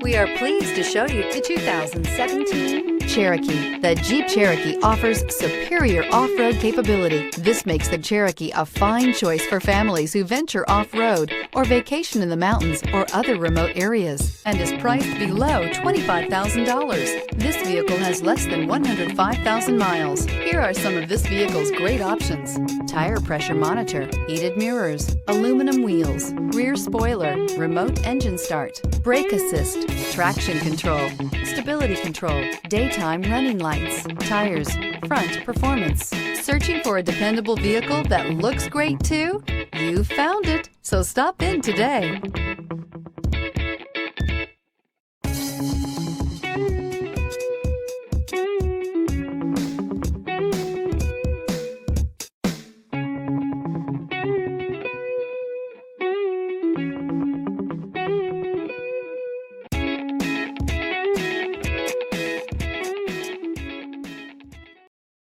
We are pleased to show you the 2017 Cherokee. The Jeep Cherokee offers superior off-road capability. This makes the Cherokee a fine choice for families who venture off-road or vacation in the mountains or other remote areas, and is priced below $25,000. This vehicle has less than 105,000 miles. Here are some of this vehicle's great options: tire pressure monitor, heated mirrors, aluminum wheels, rear spoiler, remote engine start, brake assist, traction control, stability control, daytime running lights, tires, front performance. Searching for a dependable vehicle that looks great too? You found it, so stop in today.